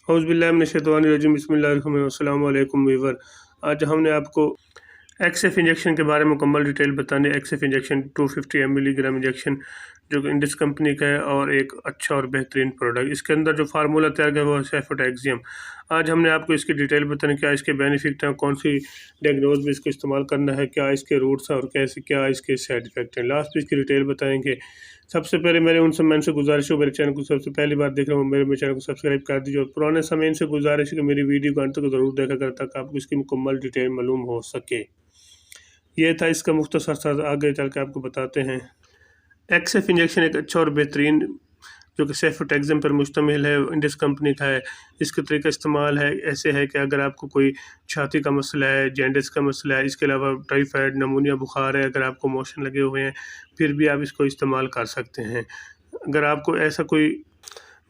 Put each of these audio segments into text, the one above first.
औज़ु बिल्लाहि मिनश्शैतानिर्रजीम बिस्मिल्लाहिर्रहमानिर्रहीम। अस्सलामु अलैकुम व्यूअर। आज हमने आपको एक्सएफ इंजेक्शन के बारे में मुकम्मल डिटेल बताने। एक्सएफ इंजेक्शन 250 मिलीग्राम इंजेक्शन जो कि इंडिस कंपनी का है और एक अच्छा और बेहतरीन प्रोडक्ट। इसके अंदर जो फार्मूला तैयार किया वो है सेफोटेक्सियम। आज हमने आपको इसकी डिटेल बताने, क्या इसके बेनिफिट हैं, कौन सी डायग्नोज में इसको इस्तेमाल करना है, क्या इसके रूट्स हैं और कैसे क्या इसके साइड इफेक्ट हैं। लास्ट में इसकी डिटेल बताएंगे। सबसे पहले मेरे उनसे गुजारिश है, मेरे चैनल को सबसे पहली बार देख रहे हो मेरे चैनल को सब्सक्राइब कर दीजिए और पुराने समय से गुजारिश है कि मेरी वीडियो को अंत तक ज़रूर देखा कर ताकि आपको इसकी मुकम्मल डिटेल मालूम हो सके। ये था इसका मुख्तसर सा, आगे चल के आपको बताते हैं। एक्सएफ इंजेक्शन एक अच्छा और बेहतरीन जो कि सेफोटेक्सियम पर मुश्तमिल है, इंडिस कंपनी का है। इसका तरीका इस्तेमाल है ऐसे है कि अगर आपको कोई छाती का मसला है, जॉन्डिस का मसला है, इसके अलावा टाइफाइड, नमूनिया, बुखार है, अगर आपको मोशन लगे हुए हैं, फिर भी आप इसको इस्तेमाल कर सकते हैं। अगर आपको ऐसा कोई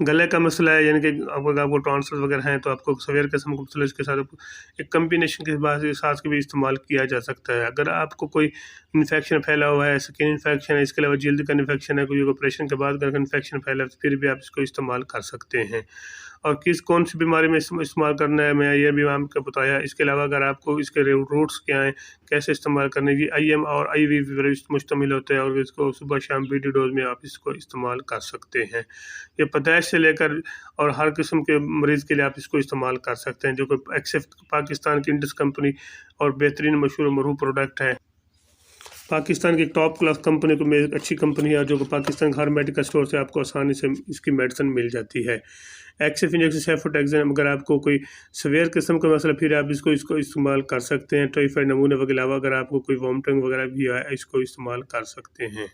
गले का मसला है, यानी कि अगर आपको टॉन्सिल वगैरह हैं, तो आपको सवेयर किस्म का मसला, इसके साथ एक कम्बिनेशन के साथ भी इस्तेमाल किया जा सकता है। अगर आपको कोई इन्फेक्शन फैला हुआ है, स्किन इन्फेक्शन है, इसके अलावा जल्द का इन्फेक्शन है, कोई ऑपरेशन के बाद अगर इन्फेक्शन फैला है, तो फिर भी आप इसको इस्तेमाल कर सकते हैं। और कौन सी बीमारी में इस्तेमाल करना है, मैं ये भी आपको बताया। इसके अलावा अगर आपको इसके रूट्स क्या हैं, कैसे इस्तेमाल करने, ये IM और IV पर मुश्तमिल होते हैं और इसको सुबह शाम BD डोज में आप इसको इस्तेमाल कर सकते हैं। ये पैदाइश से लेकर और हर किस्म के मरीज़ के लिए आप इसको इस्तेमाल कर सकते हैं, जो कि एक्सएफ पाकिस्तान की इंडिस कंपनी और बेहतरीन मशहूर मरूफ प्रोडक्ट है। पाकिस्तान की टॉप क्लास कंपनी को एक अच्छी कंपनी है जो कि पाकिस्तान के हर मेडिकल स्टोर से आपको आसानी से इसकी मेडिसिन मिल जाती है। एक्सएफ इंजेक्शन सेफोटेक्सियम, अगर आपको कोई सवेयर किस्म का मसला, फिर आप इसको इस्तेमाल कर सकते हैं। टाइफाइड नमूने के अलावा अगर आपको कोई वॉमिटिंग वगैरह भी है, इसको इस्तेमाल कर सकते हैं।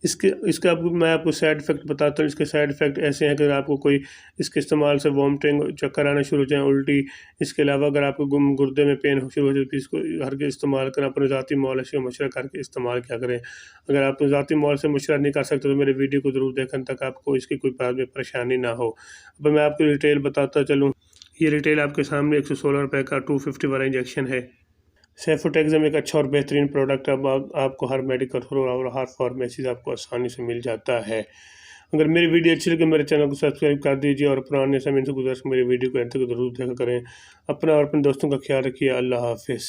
मैं आपको साइड इफ़ेक्ट बताता हूँ। इसके साइड इफ़ेक्ट ऐसे हैं कि अगर आपको कोई इसके इस्तेमाल से वॉमिटिंग, चक्कर आना शुरू हो जाए, उल्टी, इसके अलावा अगर आपको गुर्दे में पेन शुरू हो जाए, तो इसको हर के इस्तेमाल करें। अपने ज़ाती मौलश का मशवरा करके इस्तेमाल क्या करें। अगर आप ज़ाती मौल से मशवरा नहीं कर सकते तो मेरे वीडियो को ज़रूर देखें ताकि आपको इसकी कोई बाद में परेशानी ना हो। अब मैं आपको डिटेल बताता चलूँ। ये रिटेल आपके सामने 116 रुपये का 250 वाला इंजेक्शन है। सेफोटेक्सियम एक अच्छा और बेहतरीन प्रोडक्ट अब आपको हर मेडिकल स्टोर और हर फार्मेसी आपको आसानी से मिल जाता है। अगर मेरी वीडियो अच्छी लगे मेरे चैनल को सब्सक्राइब कर दीजिए और पुराने समय से गुजारिश मेरी वीडियो को अंत तक जरूर देखा करें। अपना और अपने दोस्तों का ख्याल रखिए। अल्लाह हाफिज़।